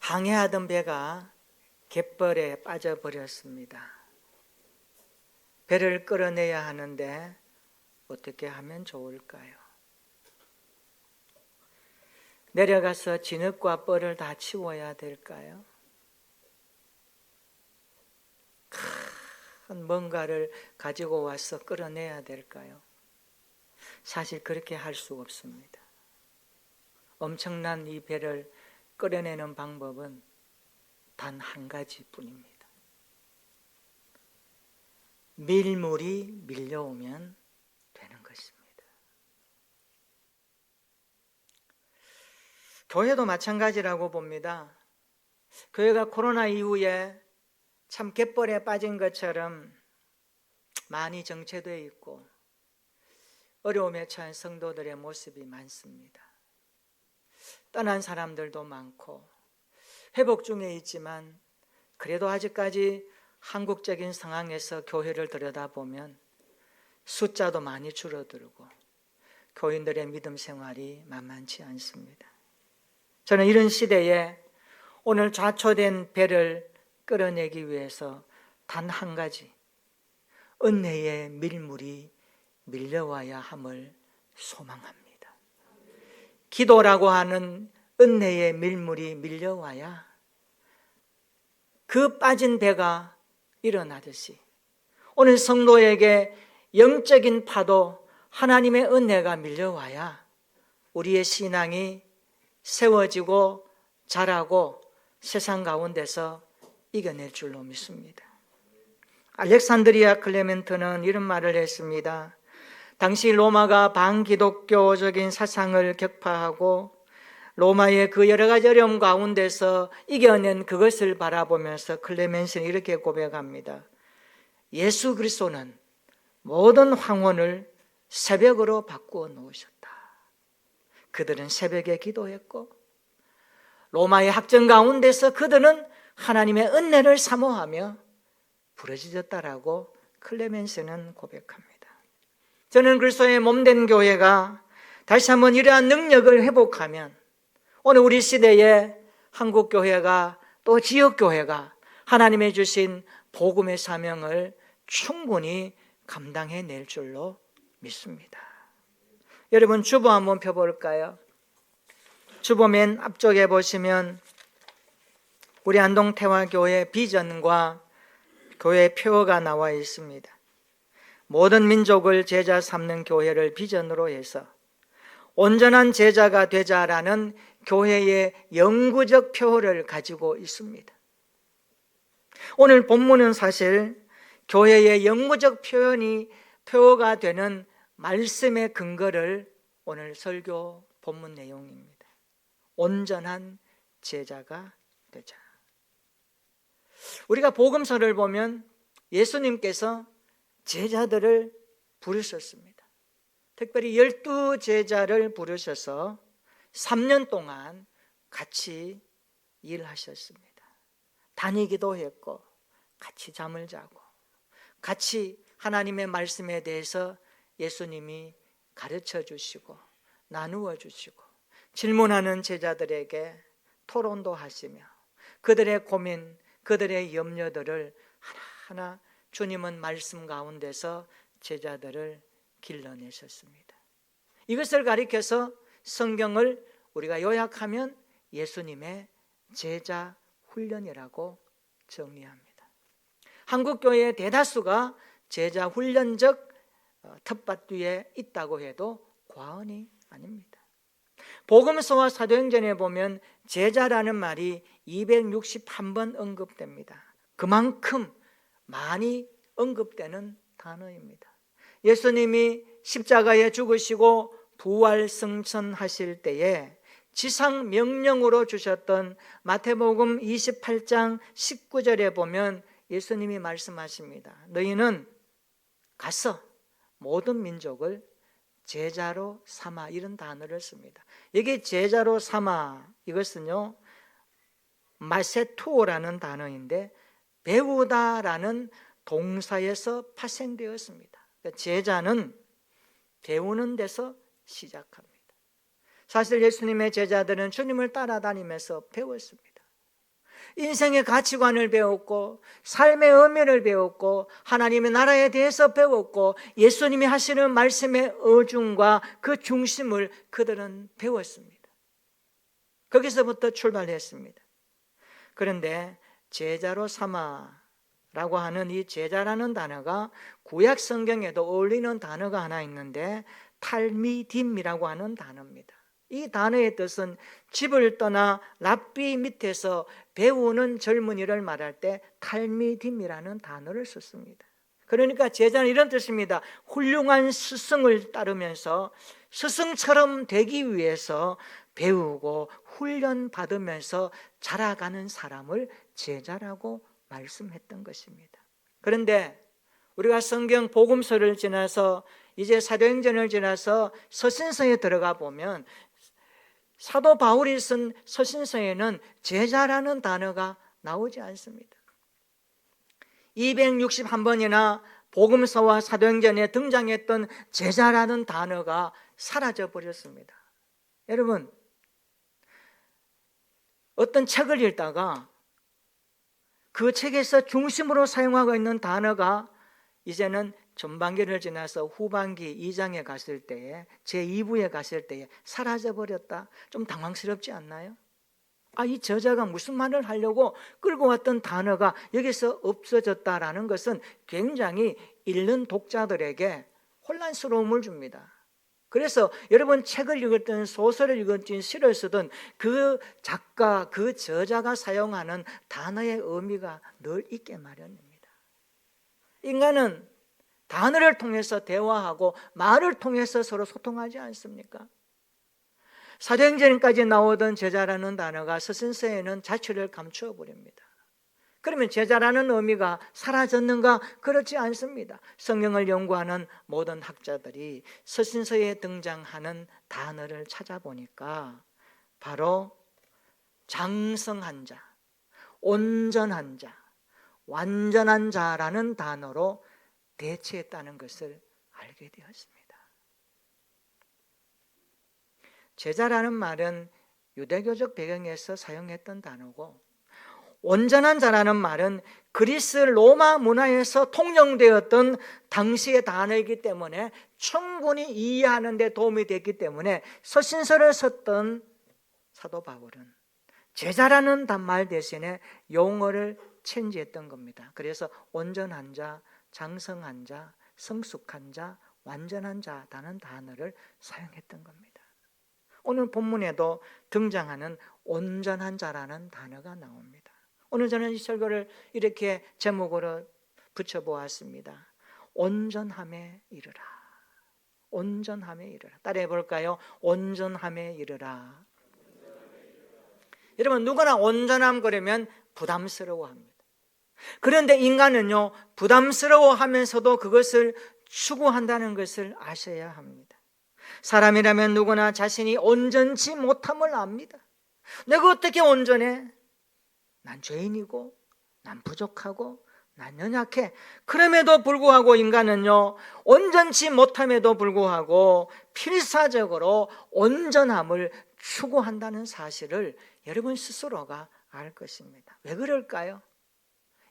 항해하던 배가 갯벌에 빠져버렸습니다. 배를 끌어내야 하는데 어떻게 하면 좋을까요? 내려가서 진흙과 뻘을 다 치워야 될까요? 큰 뭔가를 가지고 와서 끌어내야 될까요? 사실 그렇게 할 수 없습니다. 엄청난 이 배를 끌어내는 방법은 단 한 가지뿐입니다. 밀물이 밀려오면 되는 것입니다. 교회도 마찬가지라고 봅니다. 교회가 코로나 이후에 참 갯벌에 빠진 것처럼 많이 정체되어 있고 어려움에 처한 성도들의 모습이 많습니다. 떠난 사람들도 많고 회복 중에 있지만 그래도 아직까지 한국적인 상황에서 교회를 들여다보면 숫자도 많이 줄어들고 교인들의 믿음 생활이 만만치 않습니다. 저는 이런 시대에 오늘 좌초된 배를 끌어내기 위해서 단 한 가지, 은혜의 밀물이 밀려와야 함을 소망합니다. 기도라고 하는 은혜의 밀물이 밀려와야 그 빠진 배가 일어나듯이 오늘 성도에게 영적인 파도, 하나님의 은혜가 밀려와야 우리의 신앙이 세워지고 자라고 세상 가운데서 이겨낼 줄로 믿습니다. 알렉산드리아 클레멘트는 이런 말을 했습니다. 당시 로마가 반기독교적인 사상을 격파하고 로마의 그 여러 가지 어려움 가운데서 이겨낸 그것을 바라보면서 클레멘트는 이렇게 고백합니다. 예수 그리스도는 모든 황혼을 새벽으로 바꾸어 놓으셨다. 그들은 새벽에 기도했고 로마의 학정 가운데서 그들은 하나님의 은혜를 사모하며 부러지셨다라고 클레멘스는 고백합니다. 저는 그리스도의 몸된 교회가 다시 한번 이러한 능력을 회복하면 오늘 우리 시대에 한국교회가 또 지역교회가 하나님의 주신 복음의 사명을 충분히 감당해낼 줄로 믿습니다. 여러분 주보 한번 펴볼까요? 주보 맨 앞쪽에 보시면 우리 안동태화교회 비전과 교회 표어가 나와 있습니다. 모든 민족을 제자 삼는 교회를 비전으로 해서 온전한 제자가 되자라는 교회의 영구적 표어를 가지고 있습니다. 오늘 본문은 사실 교회의 영구적 표어가 되는 말씀의 근거를 오늘 설교 본문 내용입니다. 온전한 제자가 되자. 우리가 복음서를 보면 예수님께서 제자들을 부르셨습니다. 특별히 12제자를 부르셔서 3년 동안 같이 일하셨습니다. 다니기도 했고 같이 잠을 자고 같이 하나님의 말씀에 대해서 예수님이 가르쳐 주시고 나누어 주시고 질문하는 제자들에게 토론도 하시며 그들의 고민, 그들의 염려들을 하나하나 주님은 말씀 가운데서 제자들을 길러내셨습니다. 이것을 가리켜서 성경을 우리가 요약하면 예수님의 제자 훈련이라고 정리합니다. 한국교회의 대다수가 제자 훈련적 텃밭 뒤에 있다고 해도 과언이 아닙니다. 복음서와 사도행전에 보면 제자라는 말이 261번 언급됩니다. 그만큼 많이 언급되는 단어입니다. 예수님이 십자가에 죽으시고 부활 승천하실 때에 지상 명령으로 주셨던 마태복음 28장 19절에 보면 예수님이 말씀하십니다. 너희는 가서 모든 민족을 제자로 삼아, 이런 단어를 씁니다. 여기 제자로 삼아, 이것은요 마세투오라는 단어인데 배우다라는 동사에서 파생되었습니다. 그러니까 제자는 배우는 데서 시작합니다. 사실 예수님의 제자들은 주님을 따라다니면서 배웠습니다. 인생의 가치관을 배웠고 삶의 의미를 배웠고 하나님의 나라에 대해서 배웠고 예수님이 하시는 말씀의 어중과 그 중심을 그들은 배웠습니다. 거기서부터 출발했습니다. 그런데 제자로 삼아라고 하는 이 제자라는 단어가 구약 성경에도 어울리는 단어가 하나 있는데 탈미딤이라고 하는 단어입니다. 이 단어의 뜻은 집을 떠나 랍비 밑에서 배우는 젊은이를 말할 때 탈미딤이라는 단어를 썼습니다. 그러니까 제자는 이런 뜻입니다. 훌륭한 스승을 따르면서 스승처럼 되기 위해서 배우고 훈련받으면서 자라가는 사람을 제자라고 말씀했던 것입니다. 그런데 우리가 성경 복음서를 지나서 이제 사도행전을 지나서 서신서에 들어가 보면 사도 바울이 쓴 서신서에는 제자라는 단어가 나오지 않습니다. 261번이나 복음서와 사도행전에 등장했던 제자라는 단어가 사라져 버렸습니다. 여러분, 어떤 책을 읽다가 그 책에서 중심으로 사용하고 있는 단어가 이제는 전반기를 지나서 후반기 2장에 갔을 때에 제2부에 갔을 때에 사라져버렸다. 좀 당황스럽지 않나요? 이 저자가 무슨 말을 하려고 끌고 왔던 단어가 여기서 없어졌다라는 것은 굉장히 읽는 독자들에게 혼란스러움을 줍니다. 그래서 여러분 책을 읽었든 소설을 읽었든 시를 쓰든 그 작가, 그 저자가 사용하는 단어의 의미가 늘 있게 마련입니다. 인간은 단어를 통해서 대화하고 말을 통해서 서로 소통하지 않습니까? 사도행전까지 나오던 제자라는 단어가 서신서에는 자취를 감추어 버립니다. 그러면 제자라는 의미가 사라졌는가? 그렇지 않습니다. 성경을 연구하는 모든 학자들이 서신서에 등장하는 단어를 찾아보니까 바로 장성한 자, 온전한 자, 완전한 자라는 단어로 대체했다는 것을 알게 되었습니다. 제자라는 말은 유대교적 배경에서 사용했던 단어고, 온전한 자라는 말은 그리스 로마 문화에서 통용되었던 당시의 단어이기 때문에 충분히 이해하는 데 도움이 됐기 때문에 서신서를 썼던 사도 바울은 제자라는 말 대신에 용어를 체인지했던 겁니다. 그래서 온전한 자, 장성한 자, 성숙한 자, 완전한 자라는 단어를 사용했던 겁니다. 오늘 본문에도 등장하는 온전한 자라는 단어가 나옵니다. 오늘 저는 이 설교를 이렇게 제목으로 붙여보았습니다. 온전함에 이르라. 온전함에 이르라. 따라해 볼까요? 온전함에 이르라. 여러분, 누구나 온전함 그러면 부담스러워합니다. 그런데 인간은요, 부담스러워하면서도 그것을 추구한다는 것을 아셔야 합니다. 사람이라면 누구나 자신이 온전치 못함을 압니다. 내가 어떻게 온전해? 난 죄인이고, 난 부족하고, 난 연약해. 그럼에도 불구하고 인간은요, 온전치 못함에도 불구하고 필사적으로 온전함을 추구한다는 사실을 여러분 스스로가 알 것입니다. 왜 그럴까요?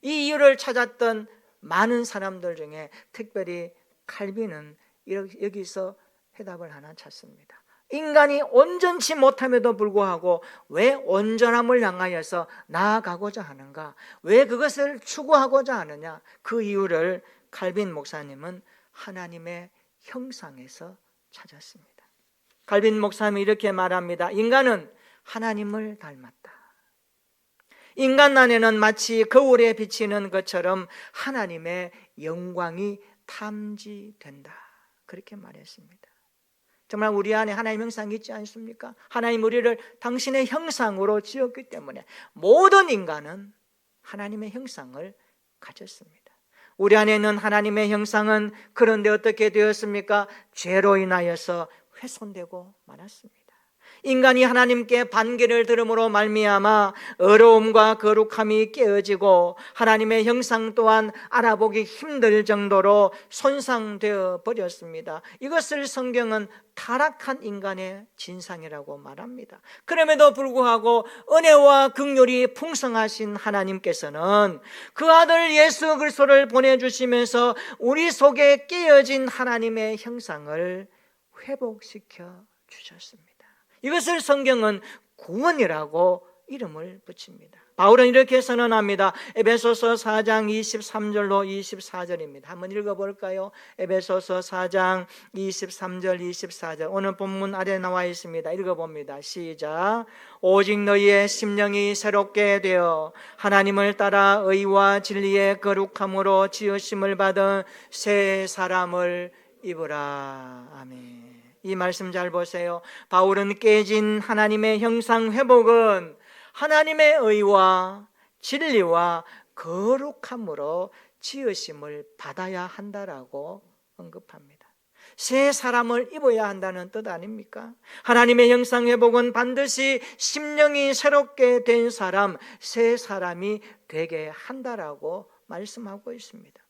이 이유를 찾았던 많은 사람들 중에 특별히 칼빈은 여기서 해답을 하나 찾습니다. 인간이 온전치 못함에도 불구하고 왜 온전함을 향하여서 나아가고자 하는가? 왜 그것을 추구하고자 하느냐? 그 이유를 칼빈 목사님은 하나님의 형상에서 찾았습니다. 칼빈 목사님이 이렇게 말합니다. 인간은 하나님을 닮았다. 인간 안에는 마치 거울에 비치는 것처럼 하나님의 영광이 탐지된다. 그렇게 말했습니다. 정말 우리 안에 하나님 형상이 있지 않습니까? 하나님 우리를 당신의 형상으로 지었기 때문에 모든 인간은 하나님의 형상을 가졌습니다. 우리 안에 있는 하나님의 형상은 그런데 어떻게 되었습니까? 죄로 인하여서 훼손되고 말았습니다. 인간이 하나님께 반기를 들음으로 말미암아 어려움과 거룩함이 깨어지고 하나님의 형상 또한 알아보기 힘들 정도로 손상되어 버렸습니다. 이것을 성경은 타락한 인간의 진상이라고 말합니다. 그럼에도 불구하고 은혜와 긍휼이 풍성하신 하나님께서는 그 아들 예수 그리스도를 보내주시면서 우리 속에 깨어진 하나님의 형상을 회복시켜 주셨습니다. 이것을 성경은 구원이라고 이름을 붙입니다. 바울은 이렇게 선언합니다. 에베소서 4장 23절로 24절입니다. 한번 읽어볼까요? 에베소서 4장 23절 24절 오늘 본문 아래 나와 있습니다. 읽어봅니다. 시작. 오직 너희의 심령이 새롭게 되어 하나님을 따라 의와 진리의 거룩함으로 지으심을 받은 새 사람을 입으라. 아멘. 이 말씀 잘 보세요. 바울은 깨진 하나님의 형상 회복은 하나님의 의와 진리와 거룩함으로 지으심을 받아야 한다라고 언급합니다. 새 사람을 입어야 한다는 뜻 아닙니까? 하나님의 형상 회복은 반드시 심령이 새롭게 된 사람, 새 사람이 되게 한다라고 말씀하고 있습니다.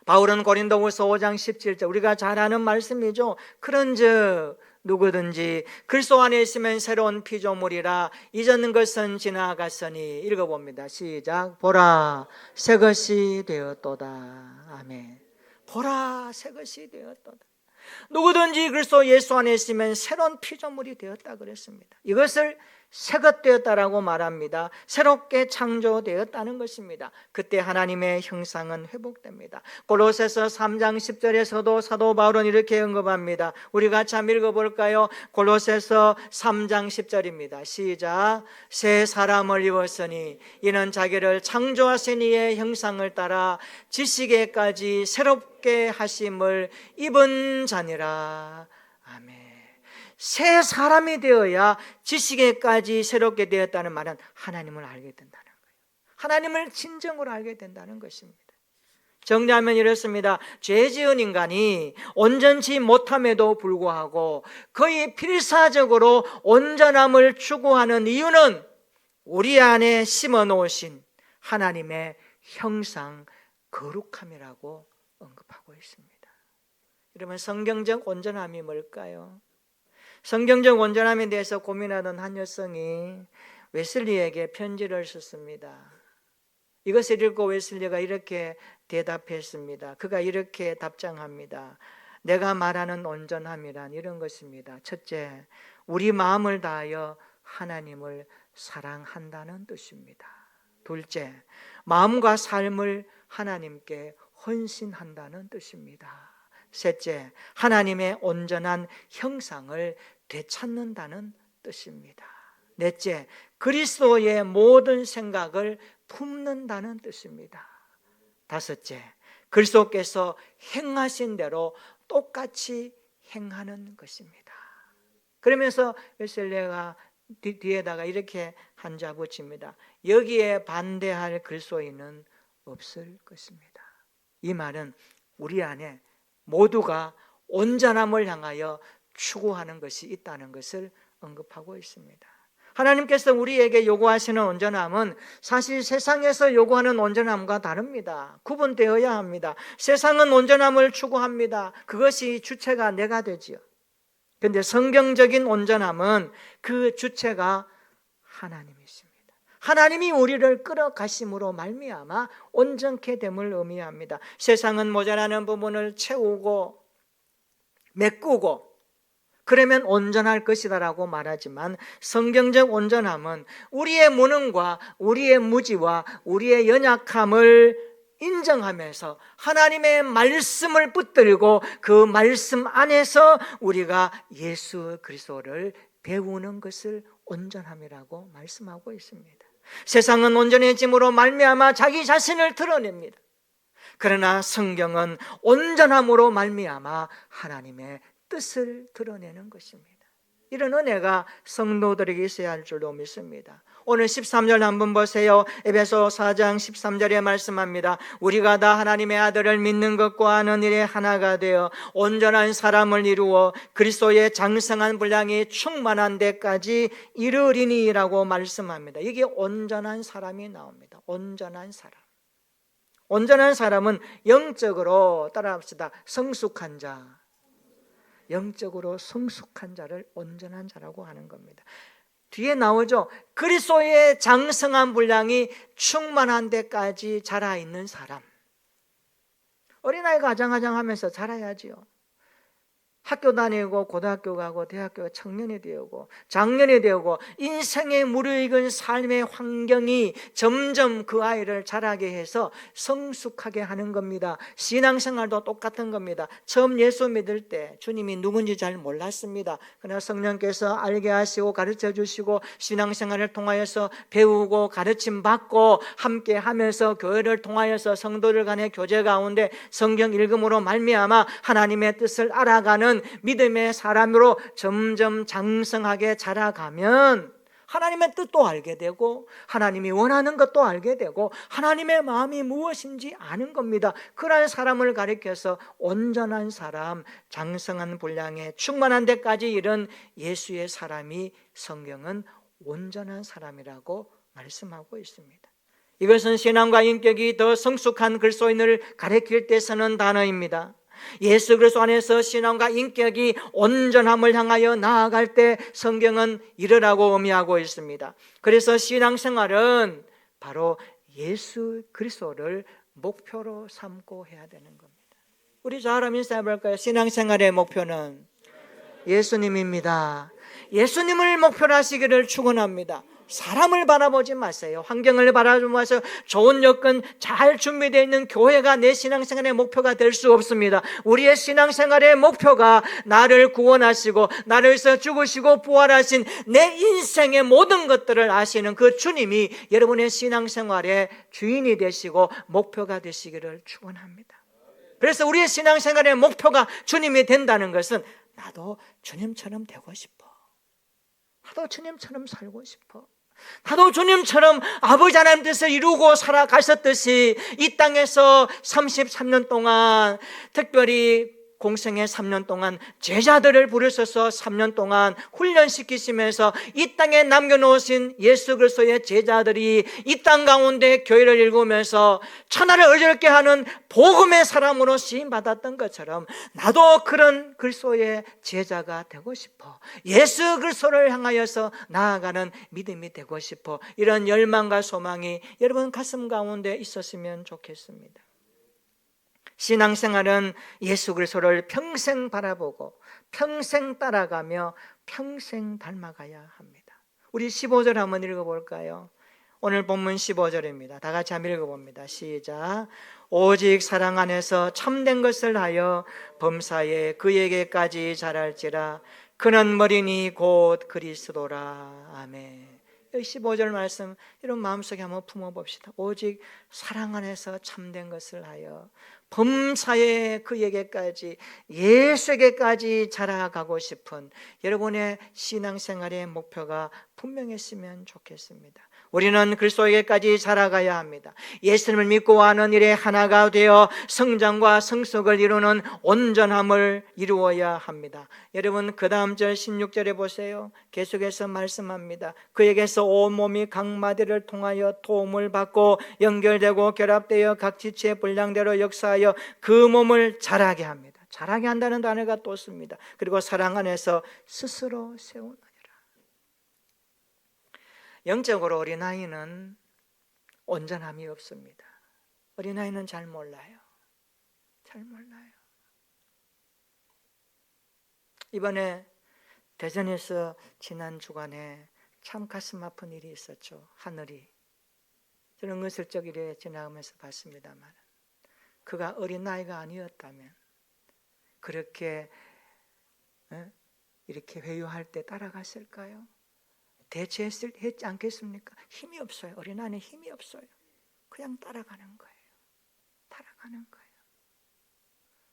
바울은 고린도후서 5장 17절 우리가 잘 아는 말씀이죠. 그런즉 누구든지 그리스도 안에 있으면 새로운 피조물이라 이전 것은 지나갔으니 읽어봅니다. 시작. 보라 새것이 되었도다. 아멘. 보라 새것이 되었도다. 누구든지 그리스도 예수 안에 있으면 새로운 피조물이 되었다 그랬습니다. 이것을 새것 되었다라고 말합니다. 새롭게 창조되었다는 것입니다. 그때 하나님의 형상은 회복됩니다. 골로새서 3장 10절에서도 사도 바울은 이렇게 언급합니다. 우리 같이 한번 읽어볼까요? 골로새서 3장 10절입니다. 시작. 새 사람을 입었으니 이는 자기를 창조하신 이의 형상을 따라 지식에까지 새롭게 하심을 입은 자니라. 아멘. 새 사람이 되어야 지식에까지 새롭게 되었다는 말은 하나님을 알게 된다는 거예요. 하나님을 진정으로 알게 된다는 것입니다. 정리하면 이렇습니다. 죄 지은 인간이 온전치 못함에도 불구하고 거의 필사적으로 온전함을 추구하는 이유는 우리 안에 심어 놓으신 하나님의 형상 거룩함이라고 언급하고 있습니다. 여러분, 성경적 온전함이 뭘까요? 성경적 온전함에 대해서 고민하던 한 여성이 웨슬리에게 편지를 썼습니다. 이것을 읽고 웨슬리가 이렇게 대답했습니다. 그가 이렇게 답장합니다. 내가 말하는 온전함이란 이런 것입니다. 첫째, 우리 마음을 다하여 하나님을 사랑한다는 뜻입니다. 둘째, 마음과 삶을 하나님께 헌신한다는 뜻입니다. 셋째, 하나님의 온전한 형상을 되찾는다는 뜻입니다. 넷째, 그리스도의 모든 생각을 품는다는 뜻입니다. 다섯째, 그리스도께서 행하신 대로 똑같이 행하는 것입니다. 그러면서 웨슬레가 뒤에다가 이렇게 한자 붙입니다. 여기에 반대할 그리스도인은 없을 것입니다. 이 말은 우리 안에 모두가 온전함을 향하여 추구하는 것이 있다는 것을 언급하고 있습니다. 하나님께서 우리에게 요구하시는 온전함은 사실 세상에서 요구하는 온전함과 다릅니다. 구분되어야 합니다. 세상은 온전함을 추구합니다. 그것이 주체가 내가 되지요. 그런데 성경적인 온전함은 그 주체가 하나님이십니다. 하나님이 우리를 끌어가심으로 말미암아 온전케 됨을 의미합니다. 세상은 모자라는 부분을 채우고 메꾸고 그러면 온전할 것이다라고 말하지만 성경적 온전함은 우리의 무능과 우리의 무지와 우리의 연약함을 인정하면서 하나님의 말씀을 붙들고 그 말씀 안에서 우리가 예수 그리스도를 배우는 것을 온전함이라고 말씀하고 있습니다. 세상은 온전해짐으로 말미암아 자기 자신을 드러냅니다. 그러나 성경은 온전함으로 말미암아 하나님의 뜻을 드러내는 것입니다. 이런 은혜가 성도들에게 있어야 할 줄로 믿습니다. 오늘 13절 한번 보세요. 에베소 4장 13절에 말씀합니다. 우리가 다 하나님의 아들을 믿는 것과 아는 일에 하나가 되어 온전한 사람을 이루어 그리스도의 장성한 분량이 충만한 데까지 이르리니라고 말씀합니다. 이게 온전한 사람이 나옵니다. 온전한 사람. 온전한 사람은 영적으로, 따라합시다, 성숙한 자, 영적으로 성숙한 자를 온전한 자라고 하는 겁니다. 뒤에 나오죠. 그리스도의 장성한 분량이 충만한 데까지 자라 있는 사람. 어린아이가 아장아장하면서 자라야지요. 학교 다니고 고등학교 가고 대학교 청년이 되고 장년이 되고 인생의 무르익은 삶의 환경이 점점 그 아이를 자라게 해서 성숙하게 하는 겁니다. 신앙생활도 똑같은 겁니다. 처음 예수 믿을 때 주님이 누군지 잘 몰랐습니다. 그러나 성령께서 알게 하시고 가르쳐 주시고 신앙생활을 통하여서 배우고 가르침 받고 함께 하면서 교회를 통하여서 성도들 간의 교제 가운데 성경 읽음으로 말미암아 하나님의 뜻을 알아가는 믿음의 사람으로 점점 장성하게 자라가면 하나님의 뜻도 알게 되고 하나님이 원하는 것도 알게 되고 하나님의 마음이 무엇인지 아는 겁니다. 그러한 사람을 가리켜서 온전한 사람, 장성한 분량에 충만한 데까지 이른 예수의 사람이 성경은 온전한 사람이라고 말씀하고 있습니다. 이것은 신앙과 인격이 더 성숙한 그리스도인을 가리킬 때 쓰는 단어입니다. 예수 그리스도 안에서 신앙과 인격이 온전함을 향하여 나아갈 때 성경은 이르라고 의미하고 있습니다. 그래서 신앙생활은 바로 예수 그리스도를 목표로 삼고 해야 되는 겁니다. 우리 사람 인사해 볼까요? 신앙생활의 목표는 예수님입니다. 예수님을 목표로 하시기를 축원합니다. 사람을 바라보지 마세요. 환경을 바라보지 마세요. 좋은 여건 잘 준비되어 있는 교회가 내 신앙생활의 목표가 될 수 없습니다. 우리의 신앙생활의 목표가 나를 구원하시고 나를 위해서 죽으시고 부활하신 내 인생의 모든 것들을 아시는 그 주님이 여러분의 신앙생활의 주인이 되시고 목표가 되시기를 축원합니다. 그래서 우리의 신앙생활의 목표가 주님이 된다는 것은 나도 주님처럼 되고 싶어. 나도 주님처럼 살고 싶어. 나도 주님처럼 아버지 하나님 뜻을 이루고 살아가셨듯이 이 땅에서 33년 동안 특별히 공생의 3년 동안 제자들을 부르셔서 3년 동안 훈련시키시면서 이 땅에 남겨놓으신 예수 그리스도의 제자들이 이 땅 가운데 교회를 일구면서 천하를 어지럽게 하는 복음의 사람으로 쓰임받았던 것처럼 나도 그런 그리스도의 제자가 되고 싶어. 예수 그리스도를 향하여서 나아가는 믿음이 되고 싶어. 이런 열망과 소망이 여러분 가슴 가운데 있었으면 좋겠습니다. 신앙생활은 예수 그리스도를 평생 바라보고 평생 따라가며 평생 닮아가야 합니다. 우리 15절 한번 읽어볼까요? 오늘 본문 15절입니다. 다 같이 한번 읽어봅니다. 시작. 오직 사랑 안에서 참된 것을 하여 범사에 그에게까지 자랄지라. 그는 머리니 곧 그리스도라. 아멘. 15절 말씀 이런 마음속에 한번 품어봅시다. 오직 사랑 안에서 참된 것을 하여 범사에 그에게까지, 예수에게까지 자라가고 싶은 여러분의 신앙생활의 목표가 분명했으면 좋겠습니다. 우리는 그리스도에게까지 자라가야 합니다. 예수님을 믿고 아는 일에 하나가 되어 성장과 성숙을 이루는 온전함을 이루어야 합니다. 여러분 그 다음 절 16절에 보세요. 계속해서 말씀합니다. 그에게서 온몸이 각 마디를 통하여 도움을 받고 연결되고 결합되어 각 지체의 분량대로 역사하여 그 몸을 자라게 합니다. 자라게 한다는 단어가 또 씁니다. 그리고 사랑 안에서 스스로 세우느니라. 영적으로 어린아이는 온전함이 없습니다. 어린아이는 잘 몰라요. 잘 몰라요. 이번에 대전에서 지난 주간에 참 가슴 아픈 일이 있었죠. 하늘이. 저는 은슬쩍 이래 지나가면서 봤습니다만 그가 어린아이가 아니었다면 그렇게 이렇게 회유할 때 따라갔을까요? 대체했지 않겠습니까? 힘이 없어요. 어린아이는 힘이 없어요. 그냥 따라가는 거예요. 따라가는 거예요.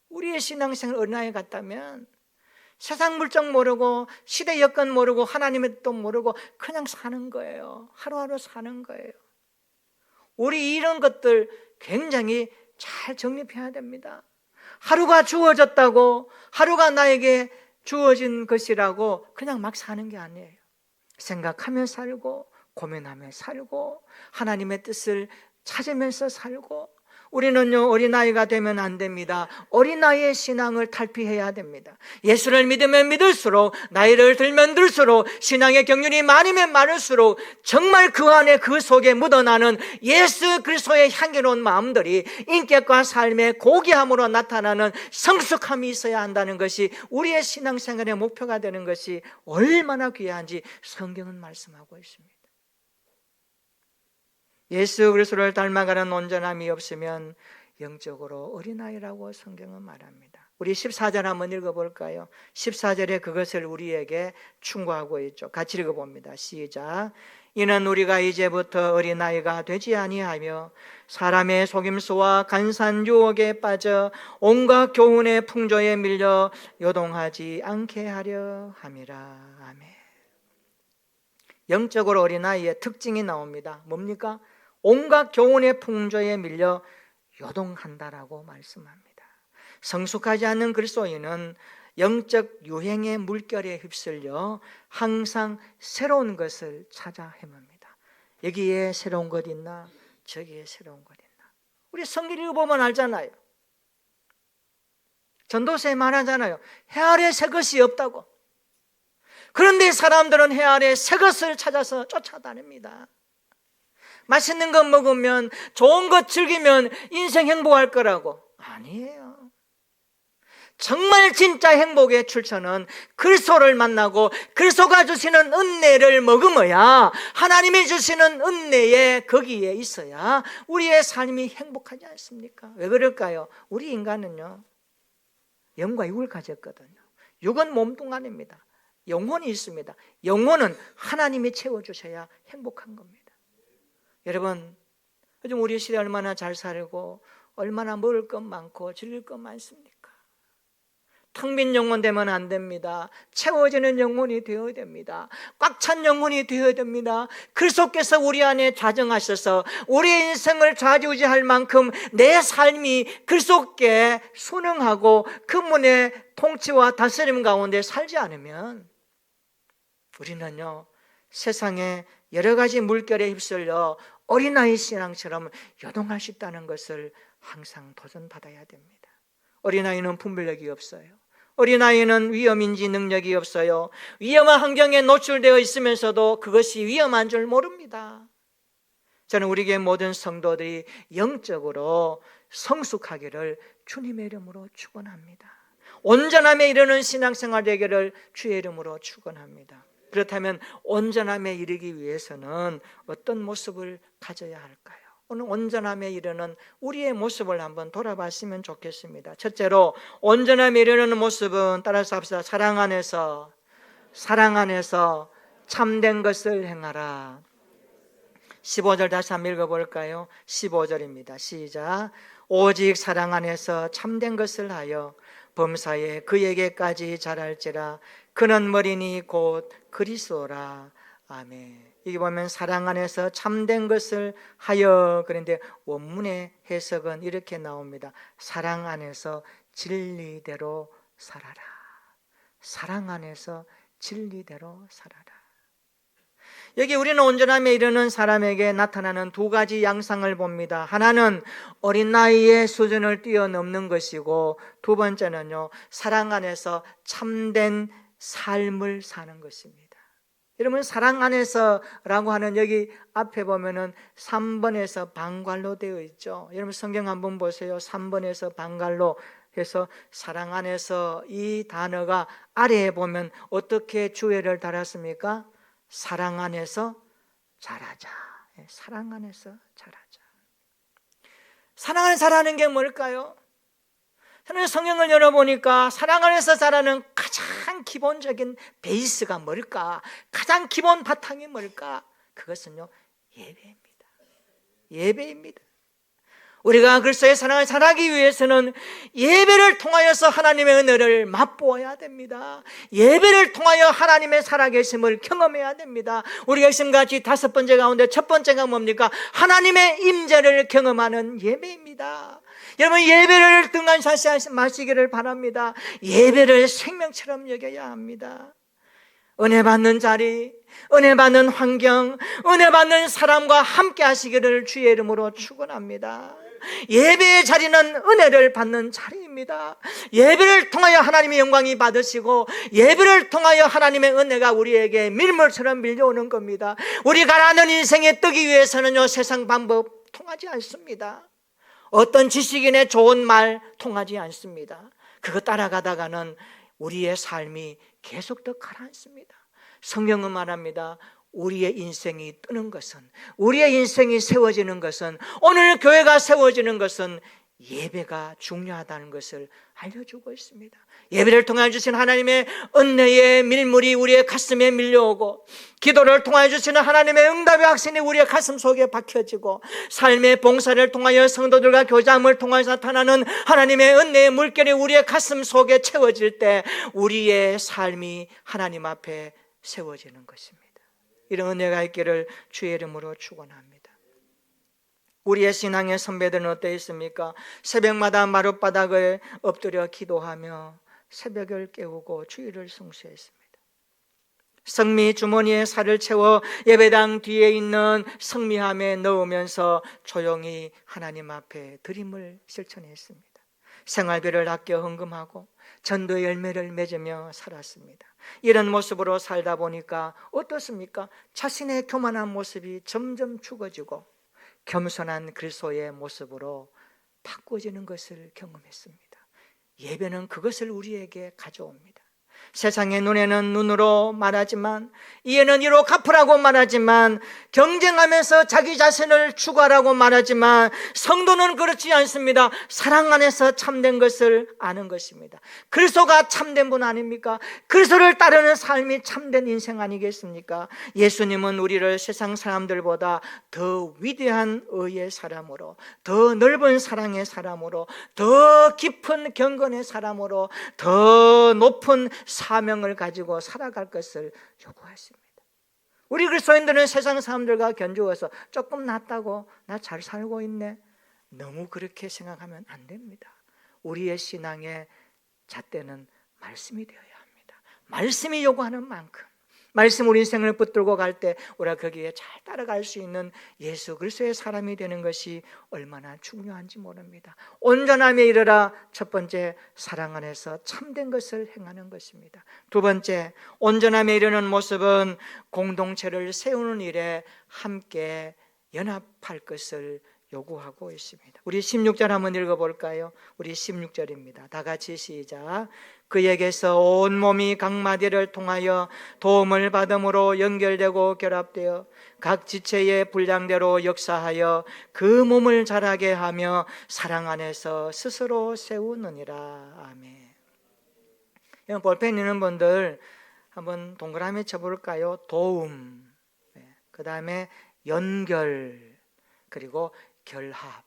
우리의 신앙생활 어린아이 같다면 세상 물정 모르고 시대 여건 모르고 하나님의 뜻 모르고 그냥 사는 거예요. 하루하루 사는 거예요. 우리 이런 것들 굉장히 잘 정립해야 됩니다. 하루가 주어졌다고, 하루가 나에게 주어진 것이라고 그냥 막 사는 게 아니에요. 생각하며 살고, 고민하며 살고, 하나님의 뜻을 찾으면서 살고. 우리는요, 어린아이가 되면 안 됩니다. 어린아이의 신앙을 탈피해야 됩니다. 예수를 믿으면 믿을수록, 나이를 들면 들수록, 신앙의 경륜이 많으면 많을수록 정말 그 안에 그 속에 묻어나는 예수 그리스도의 향기로운 마음들이 인격과 삶의 고귀함으로 나타나는 성숙함이 있어야 한다는 것이 우리의 신앙생활의 목표가 되는 것이 얼마나 귀한지 성경은 말씀하고 있습니다. 예수 그리스도를 닮아가는 온전함이 없으면 영적으로 어린아이라고 성경은 말합니다. 우리 14절 한번 읽어볼까요? 14절에 그것을 우리에게 충고하고 있죠. 같이 읽어봅니다. 시작. 이는 우리가 이제부터 어린아이가 되지 아니하며 사람의 속임수와 간산 유혹에 빠져 온갖 교훈의 풍조에 밀려 요동하지 않게 하려 함이라. 아멘. 영적으로 어린아이의 특징이 나옵니다. 뭡니까? 온갖 교훈의 풍조에 밀려 요동한다라고 말씀합니다. 성숙하지 않는 그리스도인은 영적 유행의 물결에 휩쓸려 항상 새로운 것을 찾아 헤맵니다. 여기에 새로운 것 있나? 저기에 새로운 것 있나? 우리 성경 읽어보면 알잖아요. 전도서에 말하잖아요. 해 아래 새 것이 없다고. 그런데 사람들은 해 아래 새 것을 찾아서 쫓아다닙니다. 맛있는 것 먹으면, 좋은 것 즐기면 인생 행복할 거라고. 아니에요. 정말 진짜 행복의 출처는 그리스도를 만나고 그리스도가 주시는 은혜를 머금어야, 하나님이 주시는 은혜에 거기에 있어야 우리의 삶이 행복하지 않습니까? 왜 그럴까요? 우리 인간은요, 영과 육을 가졌거든요. 육은 몸뚱아리입니다. 영혼이 있습니다. 영혼은 하나님이 채워주셔야 행복한 겁니다. 여러분, 요즘 우리 시대 얼마나 잘 살고 얼마나 먹을 것 많고 즐길 것 많습니까? 텅 빈 영혼 되면 안 됩니다. 채워지는 영혼이 되어야 됩니다. 꽉 찬 영혼이 되어야 됩니다. 그리스도께서 우리 안에 자정하셔서 우리의 인생을 좌지우지할 만큼 내 삶이 그리스도께 순응하고 그분의 통치와 다스림 가운데 살지 않으면 우리는요, 세상에 여러 가지 물결에 휩쓸려 어린아이 신앙처럼 요동할 수 있다는 것을 항상 도전받아야 됩니다. 어린아이는 분별력이 없어요. 어린아이는 위험인지 능력이 없어요. 위험한 환경에 노출되어 있으면서도 그것이 위험한 줄 모릅니다. 저는 우리 교회 모든 성도들이 영적으로 성숙하기를 주님의 이름으로 축원합니다. 온전함에 이르는 신앙생활 되기를 주의 이름으로 축원합니다. 그렇다면 온전함에 이르기 위해서는 어떤 모습을 가져야 할까요? 오늘 온전함에 이르는 우리의 모습을 한번 돌아봤으면 좋겠습니다. 첫째로 온전함에 이르는 모습은, 따라서 합시다. 사랑 안에서 참된 것을 행하라. 15절 다시 한번 읽어볼까요? 15절입니다. 시작. 오직 사랑 안에서 참된 것을 하여 범사에 그에게까지 자랄지라. 그는 머리니 곧 그리스도라. 아멘. 여기 보면 사랑 안에서 참된 것을 하여, 그런데 원문의 해석은 이렇게 나옵니다. 사랑 안에서 진리대로 살아라. 사랑 안에서 진리대로 살아라. 여기 우리는 온전함에 이르는 사람에게 나타나는 두 가지 양상을 봅니다. 하나는 어린 나이의 수준을 뛰어넘는 것이고, 두 번째는요, 사랑 안에서 참된 삶을 사는 것입니다. 여러분, 사랑 안에서라고 하는 여기 앞에 보면은 3번에서 방괄로 되어 있죠. 여러분 성경 한번 보세요. 3번에서 방괄로 해서 사랑 안에서, 이 단어가 아래에 보면 어떻게 주회를 달았습니까? 사랑 안에서 자라자. 사랑 안에서 자라자. 사랑 안에서 자라는 게 뭘까요? 저는 성경을 열어보니까 사랑 안에서 자라는 가장 기본적인 베이스가 뭘까? 가장 기본 바탕이 뭘까? 그것은요, 예배입니다. 예배입니다. 우리가 그리스도의 사랑을 잘하기 위해서는 예배를 통하여서 하나님의 은혜를 맛보아야 됩니다. 예배를 통하여 하나님의 살아계심을 경험해야 됩니다. 우리가 지금같이 5번째 가운데 첫 번째가 뭡니까? 하나님의 임재를 경험하는 예배입니다. 여러분, 예배를 등한시하지 마시기를 바랍니다. 예배를 생명처럼 여겨야 합니다. 은혜 받는 자리, 은혜 받는 환경, 은혜 받는 사람과 함께 하시기를 주의 이름으로 축원합니다. 예배의 자리는 은혜를 받는 자리입니다. 예배를 통하여 하나님의 영광이 받으시고 예배를 통하여 하나님의 은혜가 우리에게 밀물처럼 밀려오는 겁니다. 우리가 가는 인생에 뜨기 위해서는요, 세상 방법 통하지 않습니다. 어떤 지식인의 좋은 말 통하지 않습니다. 그거 따라가다가는 우리의 삶이 계속 더 가라앉습니다. 성경은 말합니다. 우리의 인생이 뜨는 것은, 우리의 인생이 세워지는 것은, 오늘 교회가 세워지는 것은 예배가 중요하다는 것을 알려주고 있습니다. 예배를 통해 주신 하나님의 은혜의 밀물이 우리의 가슴에 밀려오고, 기도를 통해 주시는 하나님의 응답의 확신이 우리의 가슴 속에 박혀지고, 삶의 봉사를 통하여 성도들과 교제함을 통해서 나타나는 하나님의 은혜의 물결이 우리의 가슴 속에 채워질 때 우리의 삶이 하나님 앞에 세워지는 것입니다. 이런 은혜가 있기를 주의 이름으로 축원합니다. 우리의 신앙의 선배들은 어떠했습니까? 새벽마다 마룻바닥을 엎드려 기도하며 새벽을 깨우고 주일을 성수했습니다. 성미 주머니에 살을 채워 예배당 뒤에 있는 성미함에 넣으면서 조용히 하나님 앞에 드림을 실천했습니다. 생활비를 아껴 헌금하고 전도의 열매를 맺으며 살았습니다. 이런 모습으로 살다 보니까 어떻습니까? 자신의 교만한 모습이 점점 죽어지고 겸손한 그리스도의 모습으로 바꿔지는 것을 경험했습니다. 예배는 그것을 우리에게 가져옵니다. 세상의 눈에는 눈으로 말하지만, 이에는 이로 갚으라고 말하지만, 경쟁하면서 자기 자신을 추구하라고 말하지만, 성도는 그렇지 않습니다. 사랑 안에서 참된 것을 아는 것입니다. 그리스도가 참된 분 아닙니까? 그리스도를 따르는 삶이 참된 인생 아니겠습니까? 예수님은 우리를 세상 사람들보다 더 위대한 의의 사람으로, 더 넓은 사랑의 사람으로, 더 깊은 경건의 사람으로, 더 높은 사명을 가지고 살아갈 것을 요구하십니다. 우리 그리스도인들은 세상 사람들과 견주어서 조금 낫다고, 나 잘 살고 있네, 너무 그렇게 생각하면 안 됩니다. 우리의 신앙의 잣대는 말씀이 되어야 합니다. 말씀이 요구하는 만큼, 말씀 우리 인생을 붙들고 갈 때 우리가 거기에 잘 따라갈 수 있는 예수 그리스도의 사람이 되는 것이 얼마나 중요한지 모릅니다. 온전함에 이르라. 첫 번째, 사랑 안에서 참된 것을 행하는 것입니다. 두 번째, 온전함에 이르는 모습은 공동체를 세우는 일에 함께 연합할 것을 요구하고 있습니다. 우리 16절 한번 읽어볼까요? 우리 16절입니다. 다 같이 시작. 그에게서 온 몸이 각 마디를 통하여 도움을 받음으로 연결되고 결합되어 각 지체의 분량대로 역사하여 그 몸을 자라게 하며 사랑 안에서 스스로 세우느니라. 아멘. 볼펜 있는 분들 한번 동그라미 쳐볼까요? 도움, 그 다음에 연결, 그리고 결합.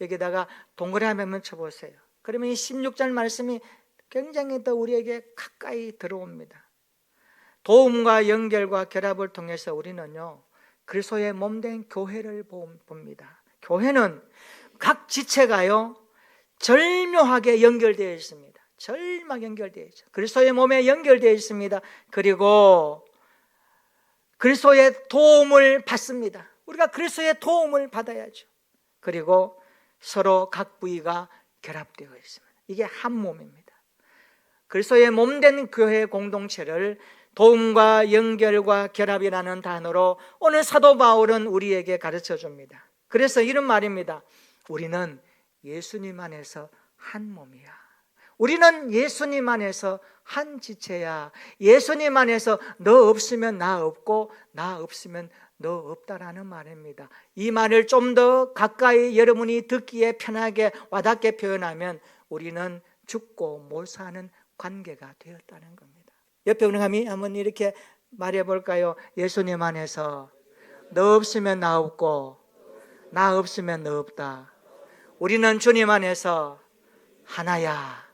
여기다가 동그라미 한번 쳐보세요. 그러면 이 16절 말씀이 굉장히 더 우리에게 가까이 들어옵니다. 도움과 연결과 결합을 통해서 우리는요, 그리스도의 몸된 교회를 봅니다. 교회는 각 지체가요 절묘하게 연결되어 있습니다. 절묘하게 연결되어 있죠. 그리스도의 몸에 연결되어 있습니다. 그리고 그리스도의 도움을 받습니다. 우리가 그리스도의 도움을 받아야죠. 그리고 서로 각 부위가 결합되어 있습니다. 이게 한 몸입니다. 그리스도의 몸된 교회 공동체를 도움과 연결과 결합이라는 단어로 오늘 사도 바울은 우리에게 가르쳐 줍니다. 그래서 이런 말입니다. 우리는 예수님 안에서 한 몸이야. 우리는 예수님 안에서 한 지체야. 예수님 안에서 너 없으면 나 없고 나 없으면 너 없다라는 말입니다. 이 말을 좀 더 가까이 여러분이 듣기에 편하게 와닿게 표현하면 우리는 죽고 못 사는 관계가 되었다는 겁니다. 옆에 우리 한번 이렇게 말해볼까요? 예수님 안에서 너 없으면 나 없고 나 없으면 너 없다. 우리는 주님 안에서 하나야.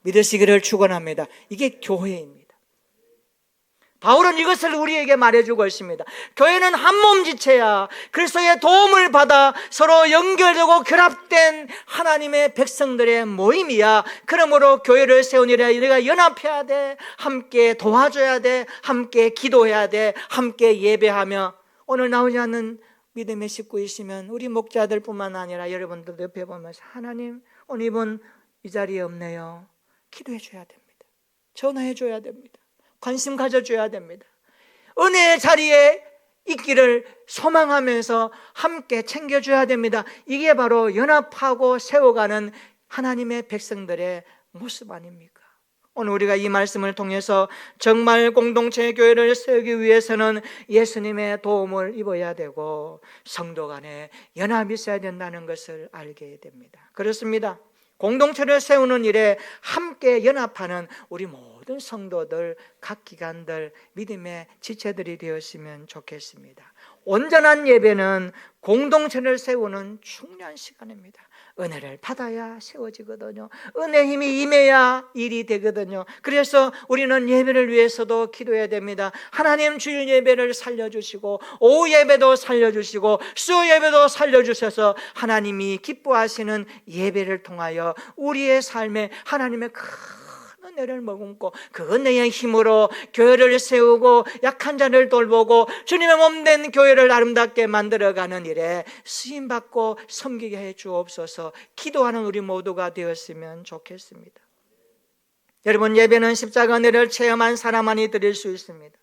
믿으시기를 축원합니다. 이게 교회입니다. 바울은 이것을 우리에게 말해주고 있습니다. 교회는 한 몸지체야. 그리스도의 도움을 받아 서로 연결되고 결합된 하나님의 백성들의 모임이야. 그러므로 교회를 세우니라 우리가 연합해야 돼. 함께 도와줘야 돼. 함께 기도해야 돼. 함께 예배하며, 오늘 나오지 않는 믿음의 식구이시면 우리 목자들뿐만 아니라 여러분들 옆에 보면서, 하나님 오늘 이분 이 자리에 없네요. 기도해 줘야 됩니다. 전화해 줘야 됩니다. 관심 가져줘야 됩니다. 은혜의 자리에 있기를 소망하면서 함께 챙겨줘야 됩니다. 이게 바로 연합하고 세워가는 하나님의 백성들의 모습 아닙니까? 오늘 우리가 이 말씀을 통해서 정말 공동체 교회를 세우기 위해서는 예수님의 도움을 입어야 되고 성도 간에 연합이 있어야 된다는 것을 알게 됩니다. 그렇습니다. 공동체를 세우는 일에 함께 연합하는 우리 모든 성도들, 각 기관들, 믿음의 지체들이 되었으면 좋겠습니다. 온전한 예배는 공동체를 세우는 중요한 시간입니다. 은혜를 받아야 세워지거든요. 은혜 힘이 임해야 일이 되거든요. 그래서 우리는 예배를 위해서도 기도해야 됩니다. 하나님, 주일 예배를 살려주시고 오후 예배도 살려주시고 수요 예배도 살려주셔서 하나님이 기뻐하시는 예배를 통하여 우리의 삶에 하나님의 큰 은혜를 머금고 그 은혜의 힘으로 교회를 세우고 약한 자를 돌보고 주님의 몸된 교회를 아름답게 만들어가는 일에 쓰임받고 섬기게 해 주옵소서. 기도하는 우리 모두가 되었으면 좋겠습니다. 여러분, 예배는 십자가 은혜를 체험한 사람만이 드릴 수 있습니다.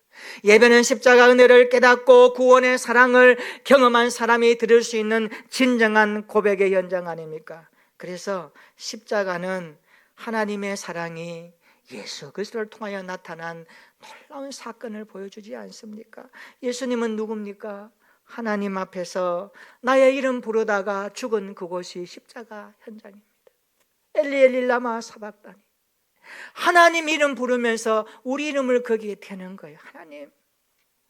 예배는 십자가 은혜를 깨닫고 구원의 사랑을 경험한 사람이 드릴 수 있는 진정한 고백의 현장 아닙니까? 그래서 십자가는 하나님의 사랑이 예수 그리스도를 통하여 나타난 놀라운 사건을 보여주지 않습니까? 예수님은 누굽니까? 하나님 앞에서 나의 이름 부르다가 죽은 그곳이 십자가 현장입니다. 엘리 엘리 라마 사박다니. 하나님 이름 부르면서 우리 이름을 거기에 대는 거예요. 하나님,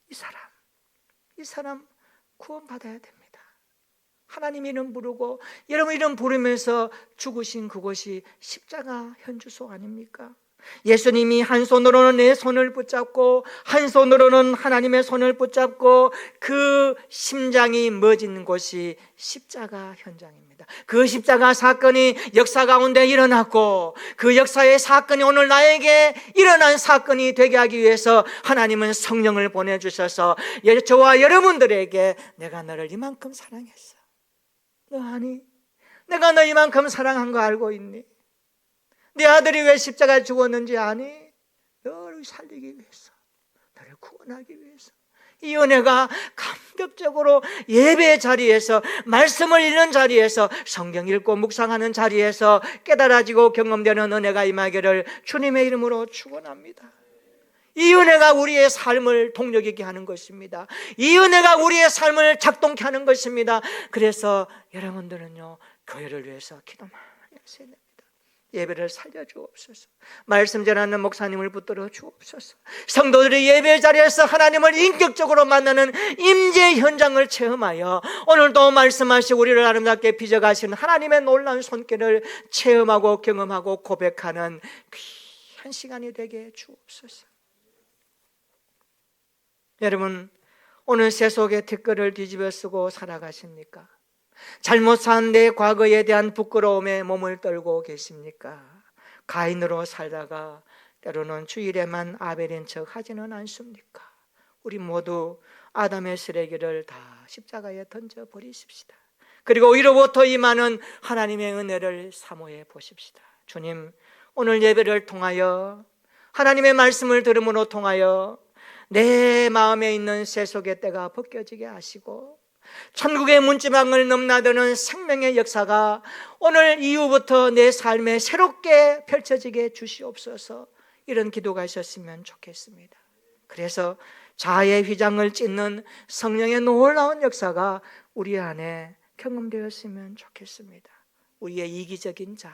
이 사람 구원받아야 됩니다. 하나님 이름 부르고 여러분 이름 부르면서 죽으신 그곳이 십자가 현주소 아닙니까? 예수님이 한 손으로는 내 손을 붙잡고 한 손으로는 하나님의 손을 붙잡고 그 심장이 멎은 곳이 십자가 현장입니다. 그 십자가 사건이 역사 가운데 일어났고 그 역사의 사건이 오늘 나에게 일어난 사건이 되게 하기 위해서 하나님은 성령을 보내주셔서 저와 여러분들에게 내가 너를 이만큼 사랑했어. 너 아니? 내가 너 이만큼 사랑한 거 알고 있니? 네 아들이 왜 십자가에 죽었는지 아니? 너를 살리기 위해서, 너를 구원하기 위해서. 이 은혜가 감격적으로 예배 자리에서, 말씀을 읽는 자리에서, 성경 읽고 묵상하는 자리에서 깨달아지고 경험되는 은혜가 임하기를 주님의 이름으로 축원합니다. 이 은혜가 우리의 삶을 동력 있게 하는 것입니다. 이 은혜가 우리의 삶을 작동케 하는 것입니다. 그래서 여러분들은요, 교회를 위해서 기도 많이 하셔야 됩니다. 예배를 살려주옵소서. 말씀 전하는 목사님을 붙들어 주옵소서. 성도들이 예배 자리에서 하나님을 인격적으로 만나는 임재 현장을 체험하여 오늘도 말씀하시고 우리를 아름답게 빚어가시는 하나님의 놀라운 손길을 체험하고 경험하고 고백하는 귀한 시간이 되게 해 주옵소서. 여러분, 오늘 세속의 댓글을 뒤집어 쓰고 살아가십니까? 잘못 산 내 과거에 대한 부끄러움에 몸을 떨고 계십니까? 가인으로 살다가 때로는 주일에만 아벨인 척 하지는 않습니까? 우리 모두 아담의 쓰레기를 다 십자가에 던져버리십시다. 그리고 위로부터 임하는 하나님의 은혜를 사모해 보십시다. 주님, 오늘 예배를 통하여 하나님의 말씀을 들음으로 통하여 내 마음에 있는 세속의 때가 벗겨지게 하시고 천국의 문지방을 넘나드는 생명의 역사가 오늘 이후부터 내 삶에 새롭게 펼쳐지게 주시옵소서. 이런 기도가 있었으면 좋겠습니다. 그래서 자아의 휘장을 찢는 성령의 놀라운 역사가 우리 안에 경험되었으면 좋겠습니다. 우리의 이기적인 자,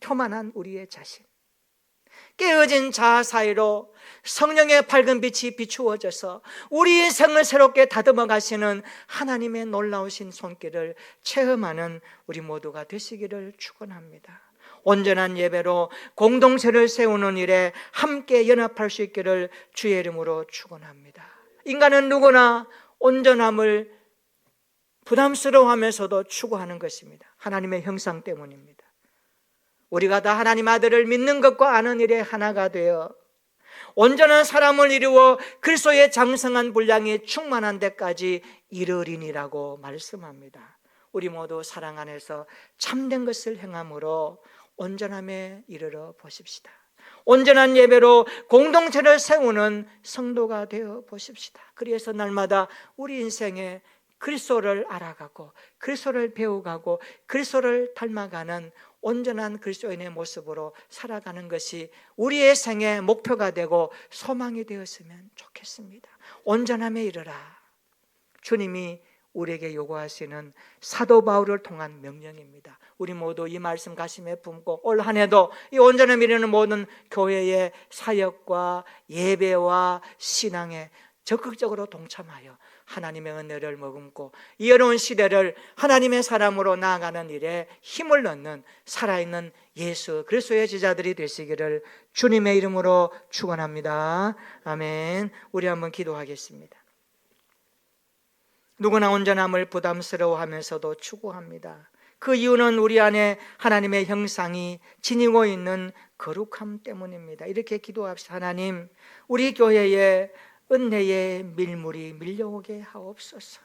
교만한 우리의 자신, 깨어진 자아 사이로 성령의 밝은 빛이 비추어져서 우리 인생을 새롭게 다듬어 가시는 하나님의 놀라우신 손길을 체험하는 우리 모두가 되시기를 축원합니다. 온전한 예배로 공동체를 세우는 일에 함께 연합할 수 있기를 주의 이름으로 축원합니다. 인간은 누구나 온전함을 부담스러워하면서도 추구하는 것입니다. 하나님의 형상 때문입니다. 우리가 다 하나님 아들을 믿는 것과 아는 일에 하나가 되어 온전한 사람을 이루어 그리스도의 장성한 분량이 충만한 데까지 이르리니라고 말씀합니다. 우리 모두 사랑 안에서 참된 것을 행함으로 온전함에 이르러 보십시다. 온전한 예배로 공동체를 세우는 성도가 되어 보십시다. 그래서 날마다 우리 인생에 그리스도를 알아가고 그리스도를 배워가고 그리스도를 닮아가는 온전한 그리스도인의 모습으로 살아가는 것이 우리의 생의 목표가 되고 소망이 되었으면 좋겠습니다. 온전함에 이르라. 주님이 우리에게 요구하시는 사도 바울을 통한 명령입니다. 우리 모두 이 말씀 가슴에 품고 올 한 해도 이 온전함에 이르는 모든 교회의 사역과 예배와 신앙에 적극적으로 동참하여 하나님의 은혜를 머금고 이 어려운 시대를 하나님의 사람으로 나아가는 일에 힘을 넣는 살아있는 예수 그리스도의 제자들이 되시기를 주님의 이름으로 축원합니다. 아멘. 우리 한번 기도하겠습니다. 누구나 온전함을 부담스러워하면서도 추구합니다. 그 이유는 우리 안에 하나님의 형상이 지니고 있는 거룩함 때문입니다. 이렇게 기도합시다. 하나님, 우리 교회에 은혜의 밀물이 밀려오게 하옵소서.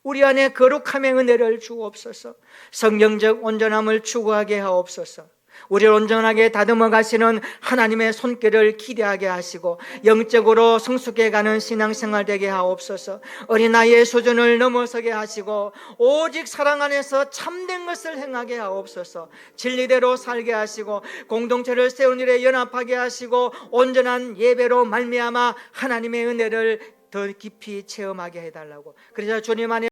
우리 안에 거룩함의 은혜를 주옵소서. 성경적 온전함을 추구하게 하옵소서. 우리를 온전하게 다듬어 가시는 하나님의 손길을 기대하게 하시고 영적으로 성숙해가는 신앙생활 되게 하옵소서. 어린아이의 수준을 넘어서게 하시고 오직 사랑 안에서 참된 것을 행하게 하옵소서. 진리대로 살게 하시고 공동체를 세운 일에 연합하게 하시고 온전한 예배로 말미암아 하나님의 은혜를 더 깊이 체험하게 해달라고. 그래서 주님 안에